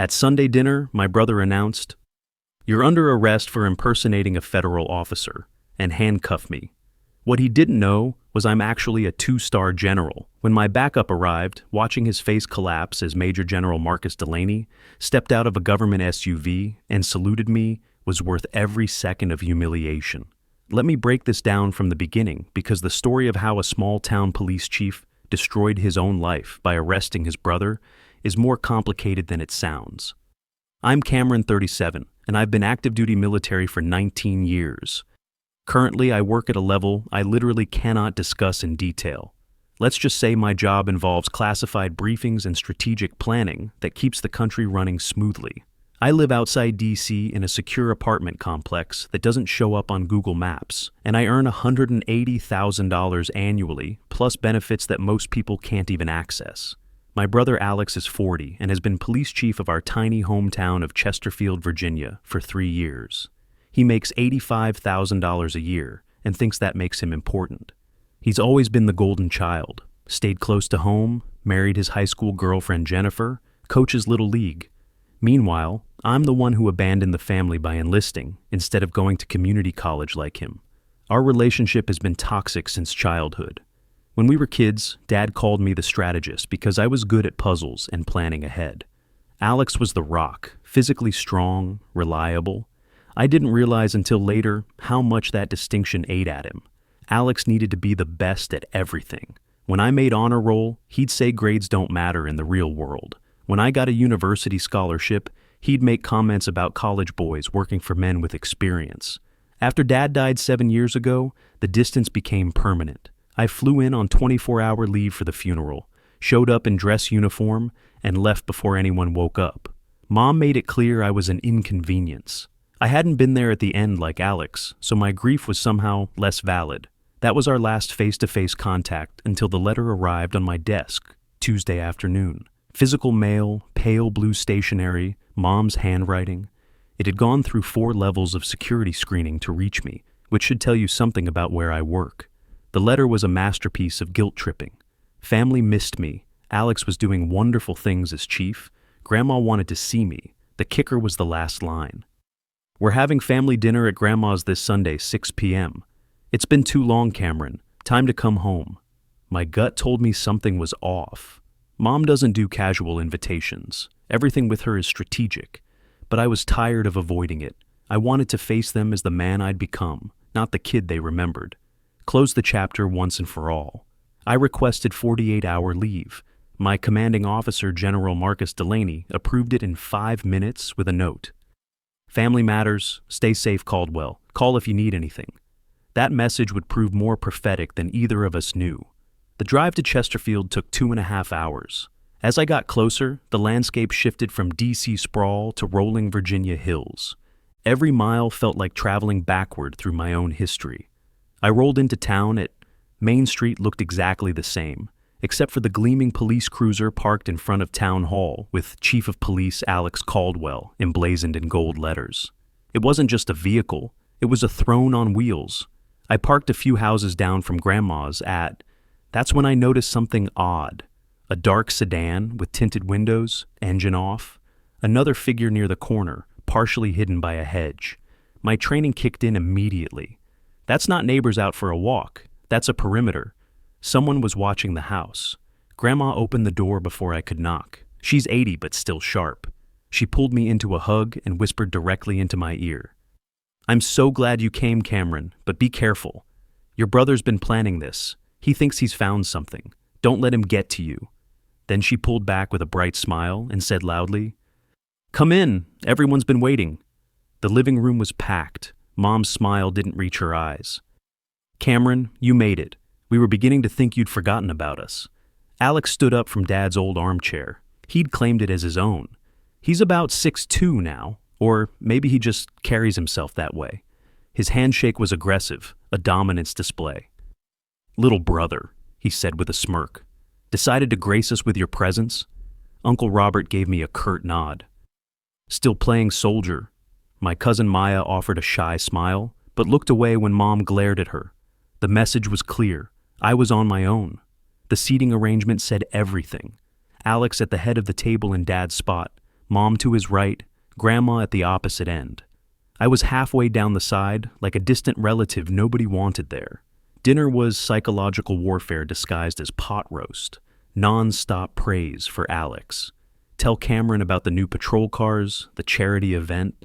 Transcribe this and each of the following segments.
At Sunday dinner, my brother announced, "You're under arrest for impersonating a federal officer," and handcuffed me. What he didn't know was I'm actually a 2-star general. When my backup arrived, watching his face collapse as Major General Marcus Delaney stepped out of a government SUV and saluted me was worth every second of humiliation. Let me break this down from the beginning, because the story of how a small-town police chief destroyed his own life by arresting his brother is more complicated than it sounds. I'm Cameron, 37, and I've been active duty military for 19 years. Currently, I work at a level I literally cannot discuss in detail. Let's just say my job involves classified briefings and strategic planning that keeps the country running smoothly. I live outside DC in a secure apartment complex that doesn't show up on Google Maps, and I earn $180,000 annually, plus benefits that most people can't even access. My brother Alex is 40 and has been police chief of our tiny hometown of Chesterfield, Virginia, for 3 years. He makes $85,000 a year and thinks that makes him important. He's always been the golden child, stayed close to home, married his high school girlfriend Jennifer, coaches Little League. Meanwhile, I'm the one who abandoned the family by enlisting instead of going to community college like him. Our relationship has been toxic since childhood. When we were kids, Dad called me the strategist because I was good at puzzles and planning ahead. Alex was the rock, physically strong, reliable. I didn't realize until later how much that distinction ate at him. Alex needed to be the best at everything. When I made honor roll, he'd say grades don't matter in the real world. When I got a university scholarship, he'd make comments about college boys working for men with experience. After Dad died 7 years ago, the distance became permanent. I flew in on 24-hour leave for the funeral, showed up in dress uniform, and left before anyone woke up. Mom made it clear I was an inconvenience. I hadn't been there at the end like Alex, so my grief was somehow less valid. That was our last face-to-face contact until the letter arrived on my desk Tuesday afternoon. Physical mail, pale blue stationery, Mom's handwriting. It had gone through 4 levels of security screening to reach me, which should tell you something about where I work. The letter was a masterpiece of guilt tripping. Family missed me. Alex was doing wonderful things as chief. Grandma wanted to see me. The kicker was the last line. "We're having family dinner at Grandma's this Sunday, 6 p.m. It's been too long, Cameron. Time to come home." My gut told me something was off. Mom doesn't do casual invitations. Everything with her is strategic. But I was tired of avoiding it. I wanted to face them as the man I'd become, not the kid they remembered. Close the chapter once and for all. I requested 48-hour leave. My commanding officer, General Marcus Delaney, approved it in 5 minutes with a note. "Family matters. Stay safe, Caldwell. Call if you need anything." That message would prove more prophetic than either of us knew. The drive to Chesterfield took 2.5 hours. As I got closer, the landscape shifted from DC sprawl to rolling Virginia hills. Every mile felt like traveling backward through my own history. I rolled into town at Main Street looked exactly the same, except for the gleaming police cruiser parked in front of Town Hall with Chief of Police Alex Caldwell emblazoned in gold letters. It wasn't just a vehicle, it was a throne on wheels. I parked a few houses down from Grandma's That's when I noticed something odd. A dark sedan with tinted windows, engine off. Another figure near the corner, partially hidden by a hedge. My training kicked in immediately. That's not neighbors out for a walk. That's a perimeter. Someone was watching the house. Grandma opened the door before I could knock. She's 80 but still sharp. She pulled me into a hug and whispered directly into my ear. "I'm so glad you came, Cameron, but be careful. Your brother's been planning this. He thinks he's found something. Don't let him get to you." Then she pulled back with a bright smile and said loudly, "Come in. Everyone's been waiting." The living room was packed. Mom's smile didn't reach her eyes. "Cameron, you made it. We were beginning to think you'd forgotten about us." Alex stood up from Dad's old armchair. He'd claimed it as his own. He's about 6'2" now, or maybe he just carries himself that way. His handshake was aggressive, a dominance display. "Little brother," he said with a smirk. "Decided to grace us with your presence?" Uncle Robert gave me a curt nod. "Still playing soldier?" My cousin Maya offered a shy smile, but looked away when Mom glared at her. The message was clear. I was on my own. The seating arrangement said everything. Alex at the head of the table in Dad's spot, Mom to his right, Grandma at the opposite end. I was halfway down the side, like a distant relative nobody wanted there. Dinner was psychological warfare disguised as pot roast, non-stop praise for Alex. Tell Cameron about the new patrol cars, the charity event.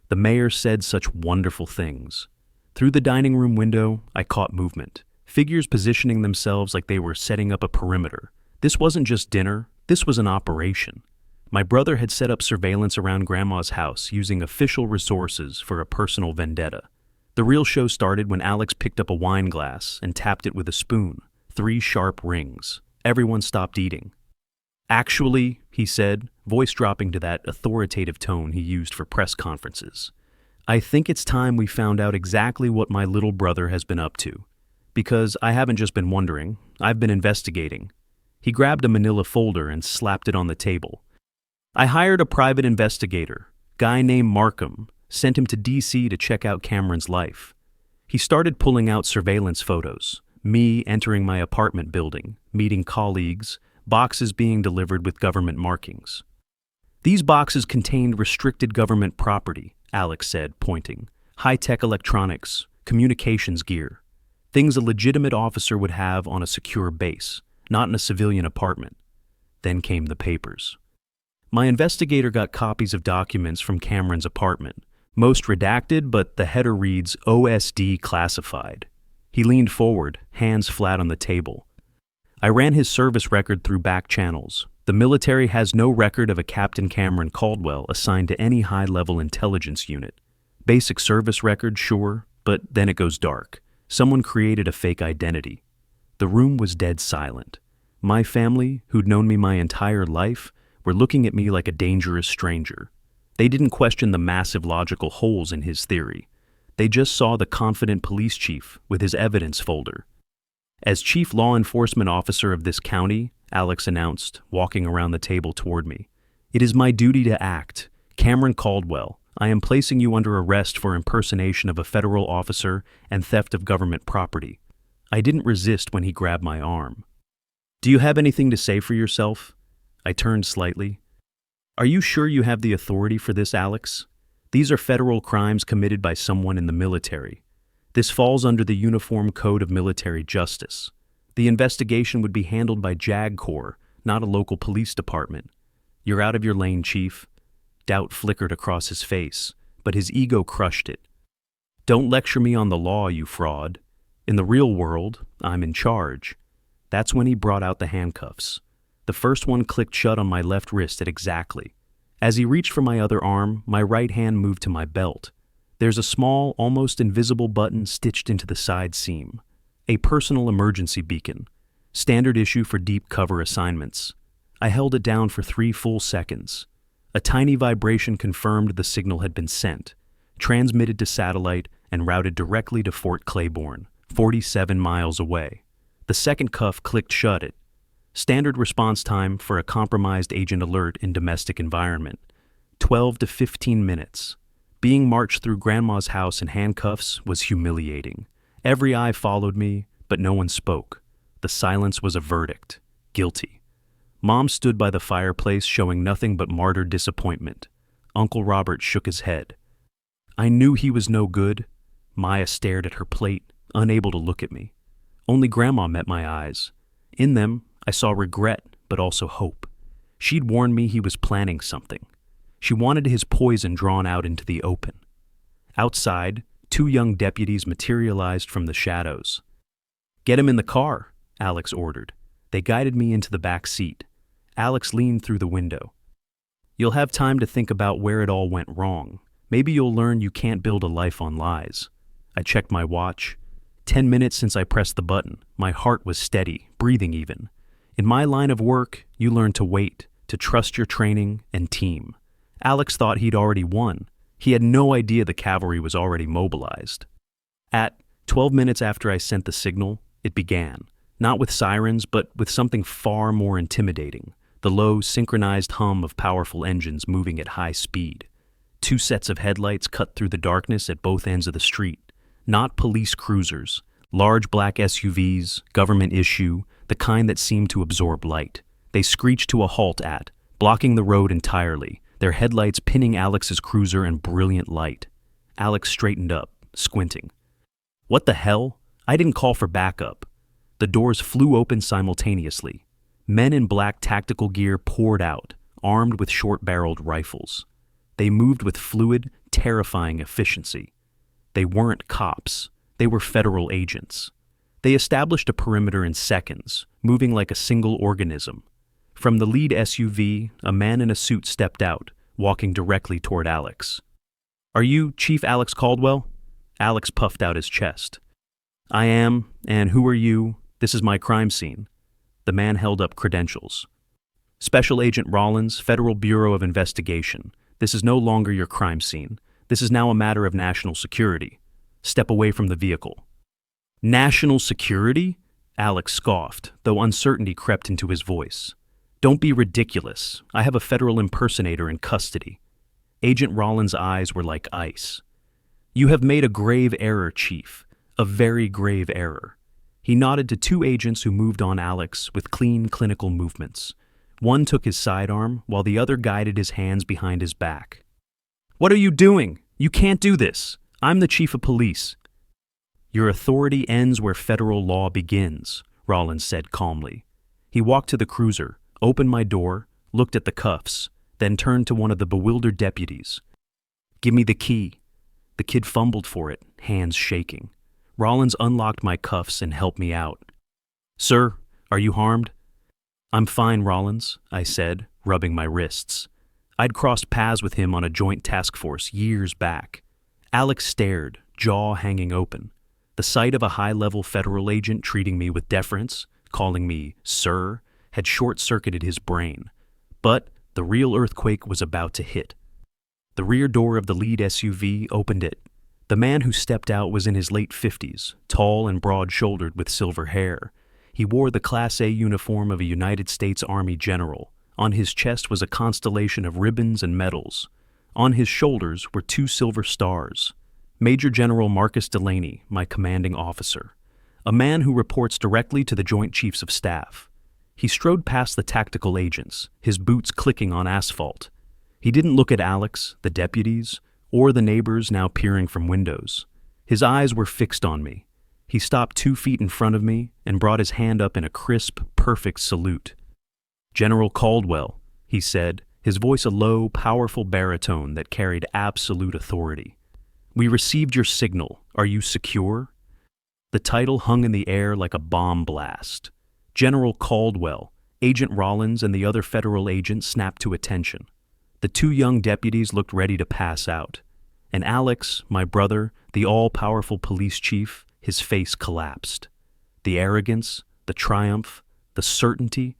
The mayor said such wonderful things. Through the dining room window, I caught movement. Figures positioning themselves like they were setting up a perimeter. This wasn't just dinner, this was an operation. My brother had set up surveillance around Grandma's house using official resources for a personal vendetta. The real show started when Alex picked up a wine glass and tapped it with a spoon. 3 sharp rings. Everyone stopped eating. "Actually," he said, voice dropping to that authoritative tone he used for press conferences, "I think it's time we found out exactly what my little brother has been up to. Because I haven't just been wondering, I've been investigating." He grabbed a manila folder and slapped it on the table. "I hired a private investigator, guy named Markham, sent him to DC to check out Cameron's life. He started pulling out surveillance photos, me entering my apartment building, meeting colleagues, boxes being delivered with government markings. These boxes contained restricted government property," Alex said, pointing. "High-tech electronics, communications gear. Things a legitimate officer would have on a secure base, not in a civilian apartment." Then came the papers. My investigator got copies of documents from Cameron's apartment, most redacted, but the header reads OSD classified. He leaned forward, hands flat on the table. "I ran his service record through back channels. The military has no record of a Captain Cameron Caldwell assigned to any high-level intelligence unit. Basic service record, sure, but then it goes dark. Someone created a fake identity." The room was dead silent. My family, who'd known me my entire life, were looking at me like a dangerous stranger. They didn't question the massive logical holes in his theory. They just saw the confident police chief with his evidence folder. "As chief law enforcement officer of this county," Alex announced, walking around the table toward me, "it is my duty to act. Cameron Caldwell, I am placing you under arrest for impersonation of a federal officer and theft of government property." I didn't resist when he grabbed my arm. "Do you have anything to say for yourself?" I turned slightly. "Are you sure you have the authority for this, Alex? These are federal crimes committed by someone in the military. This falls under the Uniform Code of Military Justice. The investigation would be handled by JAG Corps, not a local police department. You're out of your lane, Chief." Doubt flickered across his face, but his ego crushed it. "Don't lecture me on the law, you fraud. In the real world, I'm in charge." That's when he brought out the handcuffs. The first one clicked shut on my left wrist at exactly. As he reached for my other arm, my right hand moved to my belt. There's a small, almost invisible button stitched into the side seam. A personal emergency beacon. Standard issue for deep cover assignments. I held it down for 3 full seconds. A tiny vibration confirmed the signal had been sent, transmitted to satellite, and routed directly to Fort Claiborne, 47 miles away. The second cuff clicked shut it. Standard response time for a compromised agent alert in domestic environment. 12 to 15 minutes. Being marched through Grandma's house in handcuffs was humiliating. Every eye followed me, but no one spoke. The silence was a verdict. Guilty. Mom stood by the fireplace showing nothing but martyred disappointment. Uncle Robert shook his head. I knew he was no good. Maya stared at her plate, unable to look at me. Only Grandma met my eyes. In them, I saw regret, but also hope. She'd warned me he was planning something. She wanted his poison drawn out into the open. Outside, 2 young deputies materialized from the shadows. "Get him in the car," Alex ordered. They guided me into the back seat. Alex leaned through the window. "You'll have time to think about where it all went wrong. Maybe you'll learn you can't build a life on lies." I checked my watch. 10 minutes since I pressed the button. My heart was steady, breathing even. In my line of work, you learn to wait, to trust your training and team. Alex thought he'd already won. He had no idea the cavalry was already mobilized. At 12 minutes after I sent the signal, it began. Not with sirens, but with something far more intimidating. The low, synchronized hum of powerful engines moving at high speed. 2 sets of headlights cut through the darkness at both ends of the street. Not police cruisers. Large black SUVs, government issue, the kind that seemed to absorb light. They screeched to a halt blocking the road entirely, their headlights pinning Alex's cruiser in brilliant light. Alex straightened up, squinting. What the hell? I didn't call for backup. The doors flew open simultaneously. Men in black tactical gear poured out, armed with short-barreled rifles. They moved with fluid, terrifying efficiency. They weren't cops. They were federal agents. They established a perimeter in seconds, moving like a single organism. From the lead SUV, a man in a suit stepped out, walking directly toward Alex. Are you Chief Alex Caldwell? Alex puffed out his chest. I am, and who are you? This is my crime scene. The man held up credentials. Special Agent Rollins, Federal Bureau of Investigation. This is no longer your crime scene. This is now a matter of national security. Step away from the vehicle. National security? Alex scoffed, though uncertainty crept into his voice. Don't be ridiculous. I have a federal impersonator in custody. Agent Rollins' eyes were like ice. You have made a grave error, Chief. A very grave error. He nodded to two agents who moved on Alex with clean, clinical movements. One took his sidearm, while the other guided his hands behind his back. What are you doing? You can't do this. I'm the chief of police. Your authority ends where federal law begins, Rollins said calmly. He walked to the cruiser, opened my door, looked at the cuffs, then turned to one of the bewildered deputies. Give me the key. The kid fumbled for it, hands shaking. Rollins unlocked my cuffs and helped me out. Sir, are you harmed? I'm fine, Rollins, I said, rubbing my wrists. I'd crossed paths with him on a joint task force years back. Alex stared, jaw hanging open. The sight of a high-level federal agent treating me with deference, calling me sir, had short-circuited his brain. But the real earthquake was about to hit. The rear door of the lead SUV opened it. The man who stepped out was in his late 50s, tall and broad-shouldered with silver hair. He wore the Class A uniform of a United States Army general. On his chest was a constellation of ribbons and medals. On his shoulders were 2 silver stars. Major General Marcus Delaney, my commanding officer. A man who reports directly to the Joint Chiefs of Staff. He strode past the tactical agents, his boots clicking on asphalt. He didn't look at Alex, the deputies, or the neighbors now peering from windows. His eyes were fixed on me. He stopped 2 feet in front of me and brought his hand up in a crisp, perfect salute. General Caldwell, he said, his voice a low, powerful baritone that carried absolute authority. We received your signal. Are you secure? The title hung in the air like a bomb blast. General Caldwell, Agent Rollins, and the other federal agents snapped to attention. The 2 young deputies looked ready to pass out. And Alex, my brother, the all-powerful police chief, his face collapsed. The arrogance, the triumph, the certainty,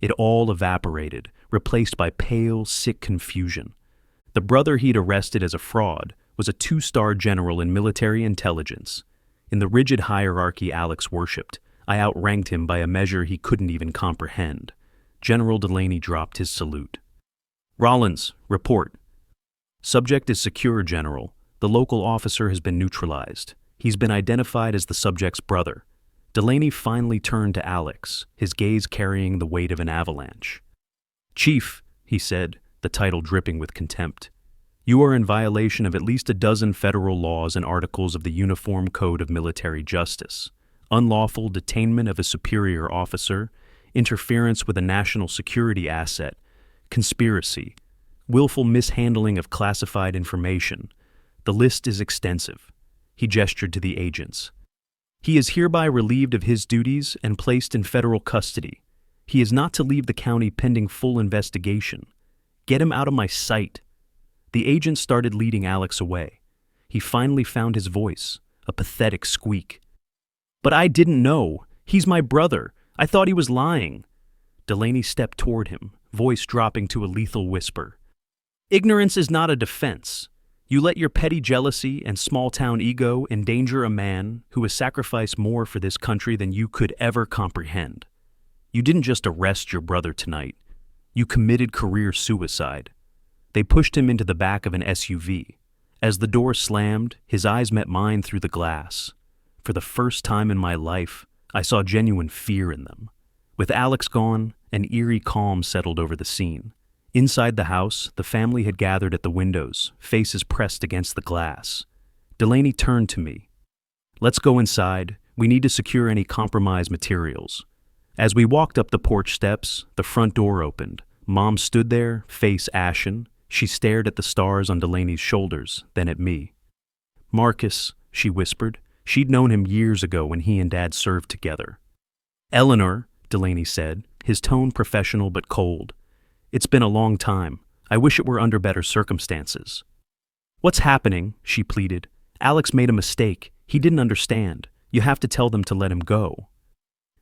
it all evaporated, replaced by pale, sick confusion. The brother he'd arrested as a fraud was a 2-star general in military intelligence. In the rigid hierarchy Alex worshipped, I outranked him by a measure he couldn't even comprehend. General Delaney dropped his salute. Rollins, report. Subject is secure, General. The local officer has been neutralized. He's been identified as the subject's brother. Delaney finally turned to Alex, his gaze carrying the weight of an avalanche. Chief, he said, the title dripping with contempt. You are in violation of at least a dozen federal laws and articles of the Uniform Code of Military Justice. Unlawful detainment of a superior officer, interference with a national security asset, conspiracy, willful mishandling of classified information. The list is extensive. He gestured to the agents. He is hereby relieved of his duties and placed in federal custody. He is not to leave the county pending full investigation. Get him out of my sight. The agent started leading Alex away. He finally found his voice, a pathetic squeak. But I didn't know. He's my brother. I thought he was lying. Delaney stepped toward him, voice dropping to a lethal whisper. Ignorance is not a defense. You let your petty jealousy and small-town ego endanger a man who has sacrificed more for this country than you could ever comprehend. You didn't just arrest your brother tonight. You committed career suicide. They pushed him into the back of an SUV. As the door slammed, his eyes met mine through the glass. For the first time in my life, I saw genuine fear in them. With Alex gone, an eerie calm settled over the scene. Inside the house, the family had gathered at the windows, faces pressed against the glass. Delaney turned to me. "Let's go inside. We need to secure any compromised materials." As we walked up the porch steps, the front door opened. Mom stood there, face ashen. She stared at the stars on Delaney's shoulders, then at me. "Marcus," she whispered. She'd known him years ago when he and Dad served together. "Eleanor," Delaney said, his tone professional but cold. "It's been a long time. I wish it were under better circumstances." "What's happening?" she pleaded. "Alex made a mistake. He didn't understand. You have to tell them to let him go."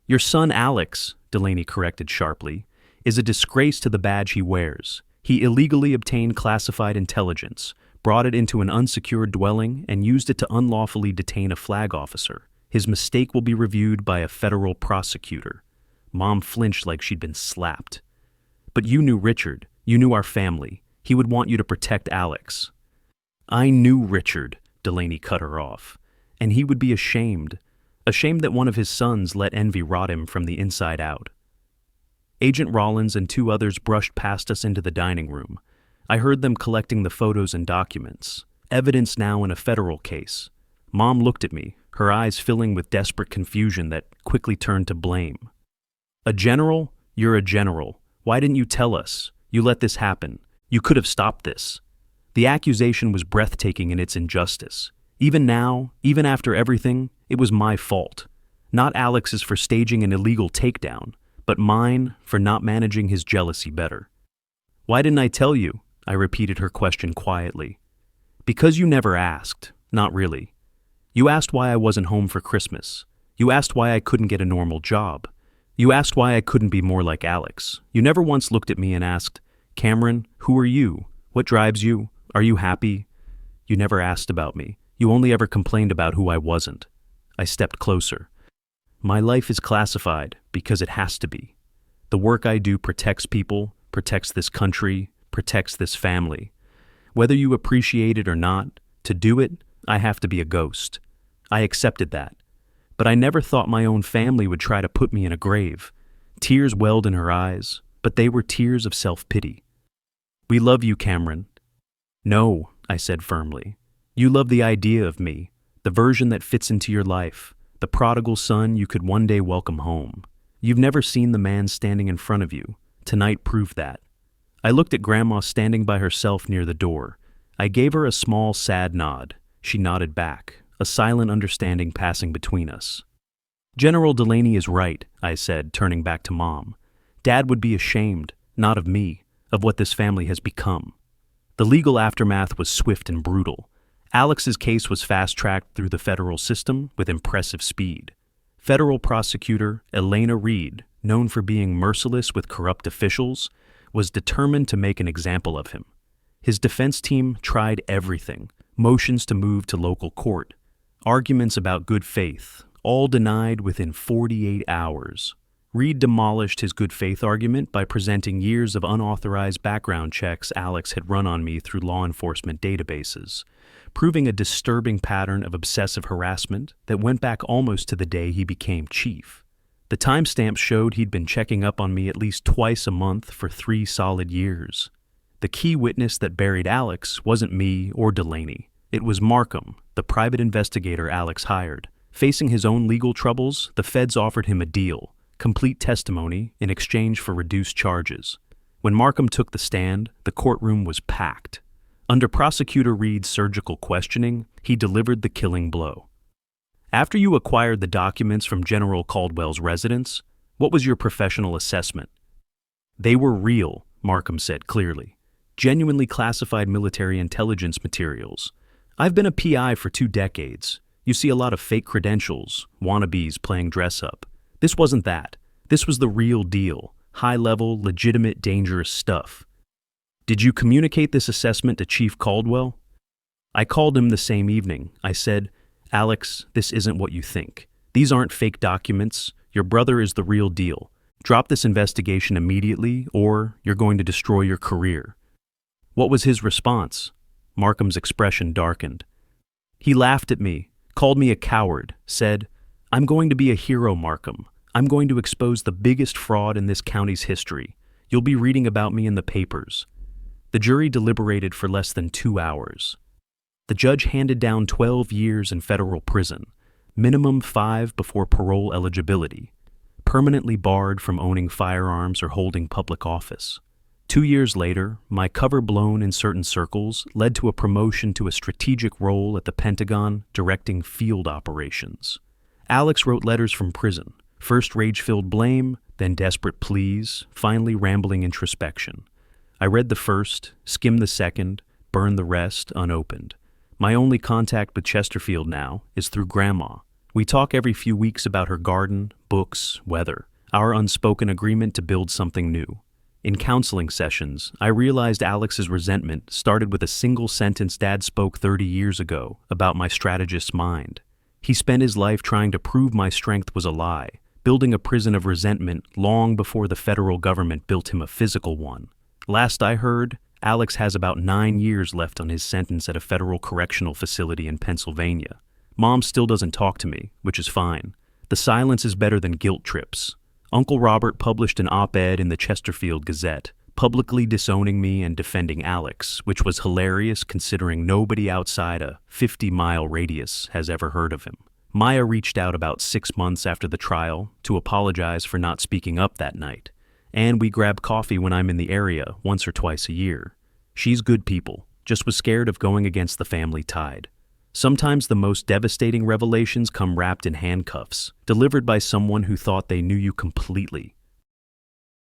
"Your son Alex," Delaney corrected sharply, "is a disgrace to the badge he wears. He illegally obtained classified intelligence, brought it into an unsecured dwelling, and used it to unlawfully detain a flag officer. His mistake will be reviewed by a federal prosecutor." Mom flinched like she'd been slapped. "But you knew Richard. You knew our family. He would want you to protect Alex." "I knew Richard," Delaney cut her off. "And he would be ashamed. Ashamed that one of his sons let envy rot him from the inside out." Agent Rollins and 2 others brushed past us into the dining room. I heard them collecting the photos and documents. Evidence now in a federal case. Mom looked at me, her eyes filling with desperate confusion that quickly turned to blame. "A general? You're a general. Why didn't you tell us? You let this happen. You could have stopped this." The accusation was breathtaking in its injustice. Even now, even after everything, it was my fault. Not Alex's for staging an illegal takedown, but mine for not managing his jealousy better. "Why didn't I tell you?" I repeated her question quietly. "Because you never asked. Not really. You asked why I wasn't home for Christmas. You asked why I couldn't get a normal job. You asked why I couldn't be more like Alex. You never once looked at me and asked, 'Cameron, who are you? What drives you? Are you happy?' You never asked about me. You only ever complained about who I wasn't." I stepped closer. "My life is classified because it has to be. The work I do protects people, protects this country, protects this family. Whether you appreciate it or not, to do it, I have to be a ghost. I accepted that. But I never thought my own family would try to put me in a grave." Tears welled in her eyes, but they were tears of self-pity. "We love you, Cameron." "No," I said firmly. "You love the idea of me, the version that fits into your life, the prodigal son you could one day welcome home. You've never seen the man standing in front of you. Tonight proved that." I looked at Grandma standing by herself near the door. I gave her a small, sad nod. She nodded back, a silent understanding passing between us. "General Delaney is right," I said, turning back to Mom. "Dad would be ashamed, not of me, of what this family has become." The legal aftermath was swift and brutal. Alex's case was fast-tracked through the federal system with impressive speed. Federal prosecutor Elena Reed, known for being merciless with corrupt officials, was determined to make an example of him. His defense team tried everything: motions to move to local court, arguments about good faith, all denied within 48 hours. Reed demolished his good faith argument by presenting years of unauthorized background checks Alex had run on me through law enforcement databases, proving a disturbing pattern of obsessive harassment that went back almost to the day he became chief. The timestamps showed he'd been checking up on me at least twice a month for 3 solid years. The key witness that buried Alex wasn't me or Delaney. It was Markham, the private investigator Alex hired. Facing his own legal troubles, the feds offered him a deal: complete testimony in exchange for reduced charges. When Markham took the stand, the courtroom was packed. Under Prosecutor Reed's surgical questioning, he delivered the killing blow. "After you acquired the documents from General Caldwell's residence, what was your professional assessment?" "They were real," Markham said clearly. "Genuinely classified military intelligence materials. I've been a PI for 2 decades. You see a lot of fake credentials, wannabes playing dress-up. This wasn't that. This was the real deal. High-level, legitimate, dangerous stuff." "Did you communicate this assessment to Chief Caldwell?" "I called him the same evening. I said, 'Alex, this isn't what you think. These aren't fake documents. Your brother is the real deal. Drop this investigation immediately, or you're going to destroy your career.'" "What was his response?" Markham's expression darkened. "He laughed at me, called me a coward, said, 'I'm going to be a hero, Markham. I'm going to expose the biggest fraud in this county's history. You'll be reading about me in the papers. The jury deliberated for less than 2 hours. The judge handed down 12 years in federal prison, minimum 5 before parole eligibility, permanently barred from owning firearms or holding public office. 2 years later, my cover blown in certain circles led to a promotion to a strategic role at the Pentagon directing field operations. Alex wrote letters from prison, first rage-filled blame, then desperate pleas, finally rambling introspection. I read the first, skimmed the second, burned the rest unopened. My only contact with Chesterfield now is through Grandma. We talk every few weeks about her garden, books, weather, our unspoken agreement to build something new. In counseling sessions, I realized Alex's resentment started with a single sentence Dad spoke 30 years ago about my strategist's mind. He spent his life trying to prove my strength was a lie, building a prison of resentment long before the federal government built him a physical one. Last I heard, Alex has about 9 years left on his sentence at a federal correctional facility in Pennsylvania. Mom still doesn't talk to me, which is fine. The silence is better than guilt trips. Uncle Robert published an op-ed in the Chesterfield Gazette, publicly disowning me and defending Alex, which was hilarious considering nobody outside a 50-mile radius has ever heard of him. Maya reached out about 6 months after the trial to apologize for not speaking up that night, and we grab coffee when I'm in the area once or twice a year. She's good people, just was scared of going against the family tide. Sometimes the most devastating revelations come wrapped in handcuffs, delivered by someone who thought they knew you completely.